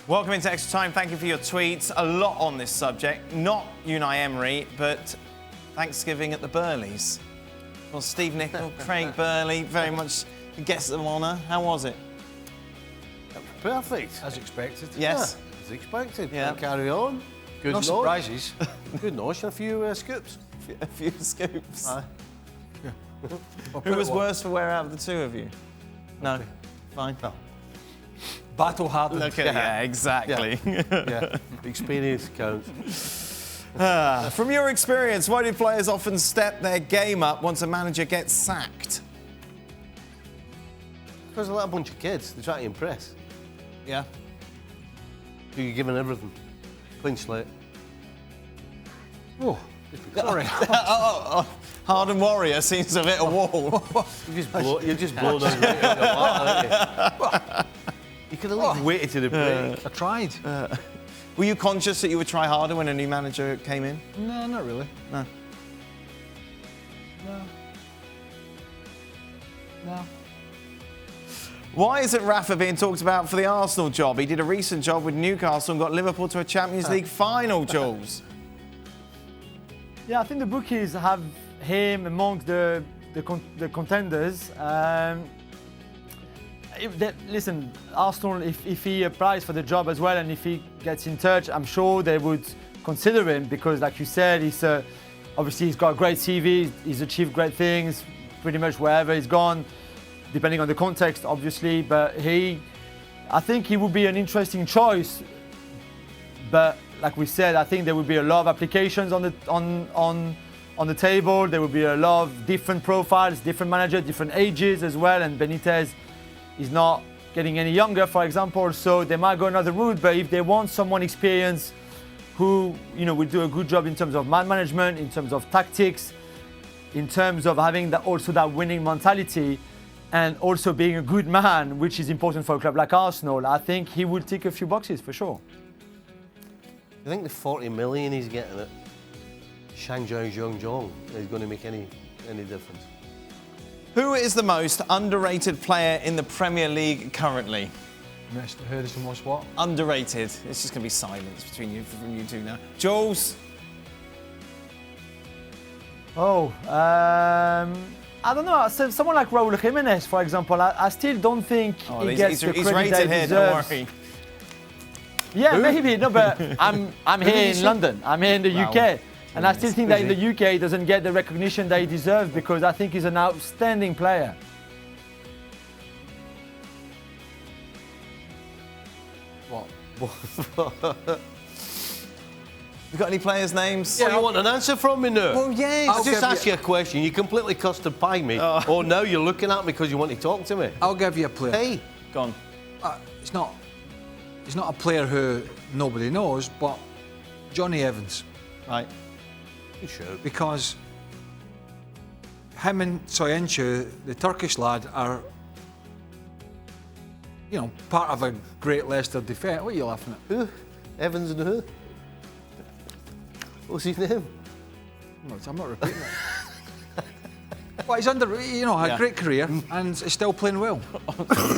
Welcome into Extra Time. Thank you for your tweets. A lot on this subject. Not Unai Emery, but Thanksgiving at the Burleys. Well, Steve Nicol, Craig Burley, very much guests of honour. How was it? Perfect. As expected. Yes. Yeah, as expected. Yeah. Carry on. Good No surprises. Good nosh and a few scoops. A few scoops. Aye. Who was worse for wear out of the two of you? No. Fine. No. Battle hardened. Look at yeah, exactly. Yeah. Experience counts. From your experience, why do players often step their game up once a manager gets sacked? Because they're like a bunch of kids. They try to impress. Yeah. You're giving everything. Clean slate. Oh, sorry. Hardened warrior seems to have hit a wall. You're just blown out of the water. You could have at least waited to the break. I tried. Were you conscious that you would try harder when a new manager came in? No, not really. No. No. Why isn't Rafa being talked about for the Arsenal job? He did a recent job with Newcastle and got Liverpool to a Champions League final, Jules. Yeah, I think the bookies have him amongst the contenders. Listen, Arsenal, if he applies for the job as well and if he gets in touch, I'm sure they would consider him because, like you said, obviously he's got a great CV, he's achieved great things pretty much wherever he's gone, depending on the context, obviously. But I think he would be an interesting choice. But like we said, I think there would be a lot of applications on the table. There would be a lot of different profiles, different managers, different ages as well. And Benitez is not getting any younger, for example, so they might go another route. But if they want someone experienced who, will do a good job in terms of man management, in terms of tactics, in terms of having also that winning mentality, and also being a good man, which is important for a club like Arsenal, I think he will tick a few boxes for sure. I think the 40 million he's getting at Shanghai Zhongzhong is going to make any difference. Who is the most underrated player in the Premier League currently? Mr. Henderson was what? Underrated. It's just going to be silence from you two now. Jules? I don't know. Someone like Raul Jimenez, for example, I still don't think he gets the credit that he here, deserves. don't worry. Yeah, maybe. No, but I'm here in London. I'm here in the UK. And I still think that in the UK he doesn't get the recognition that he deserves because I think he's an outstanding player. What? You got any players' names? Yeah, you want an answer from me now? Well, yes. I'll just ask you a question. You completely custard pie me. Oh, now you're looking at me because you want to talk to me. I'll give you a player. Hey. Go on. He's not a player who nobody knows, but Johnny Evans. Right. You should. Because him and Soyuncu, the Turkish lad, are, part of a great Leicester defence. What are you laughing at? Who? Evans and who? What's his name? I'm not repeating it. Well, he's had a great career and is still playing well.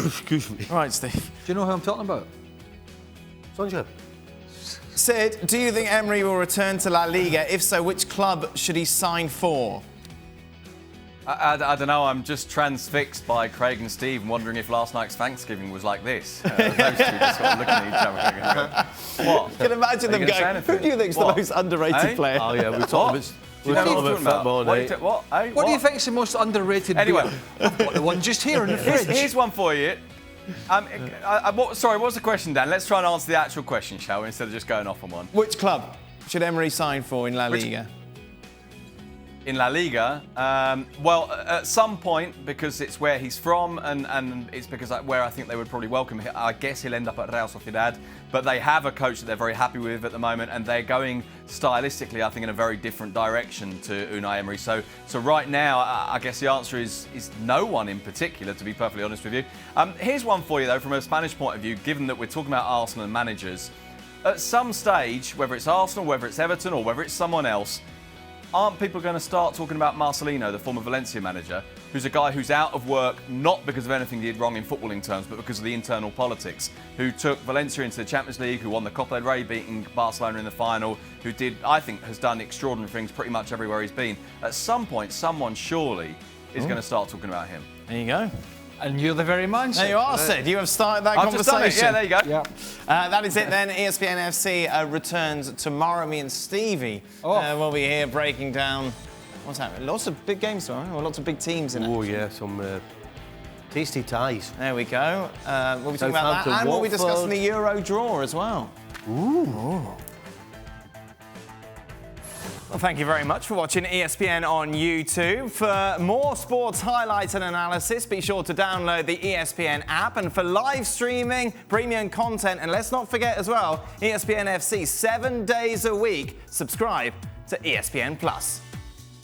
Excuse me. Right, Steve. Do you know who I'm talking about? Sancho. Sid, do you think Emery will return to La Liga? If so, which club should he sign for? I don't know, I'm just transfixed by Craig and Steve, wondering if last night's Thanksgiving was like this. Those two just sort of looking at each other. What? You can imagine them going, who do you think's the most underrated player? Oh, yeah, we're talking about football, What do you think's the most underrated Anyway. beer? I've got the one just here in the fridge. Here's one for you. Sorry, what was the question, Dan? Let's try and answer the actual question, shall we, instead of just going off on one. Which club should Emery sign for in La Liga? In La Liga, well, at some point, because it's where he's from and it's because where I think they would probably welcome him, I guess he'll end up at Real Sociedad. But they have a coach that they're very happy with at the moment, and they're going stylistically, I think, in a very different direction to Unai Emery. So right now, I guess the answer is no one in particular, to be perfectly honest with you. Here's one for you, though, from a Spanish point of view, given that we're talking about Arsenal and managers. At some stage, whether it's Arsenal, whether it's Everton, or whether it's someone else, aren't people going to start talking about Marcelino, the former Valencia manager, who's a guy who's out of work not because of anything he did wrong in footballing terms, but because of the internal politics, who took Valencia into the Champions League, who won the Copa del Rey, beating Barcelona in the final, who has done extraordinary things pretty much everywhere he's been. At some point, someone surely is going to start talking about him. There you go. And you're the very man. There you are, Sid. You have started that I've conversation. just done it. Yeah, there you go. Yeah. That is it then. ESPN FC returns tomorrow. Me and Stevie will be here breaking down what's happening. Lots of big games tomorrow. Lots of big teams in it. Oh, yeah, some tasty ties. There we go. We'll be talking about that. And we'll be discussing the Euro draw as well. Ooh. Well, thank you very much for watching ESPN on YouTube. For more sports highlights and analysis, be sure to download the ESPN app. And for live streaming, premium content, and let's not forget as well, ESPN FC 7 days a week. Subscribe to ESPN Plus.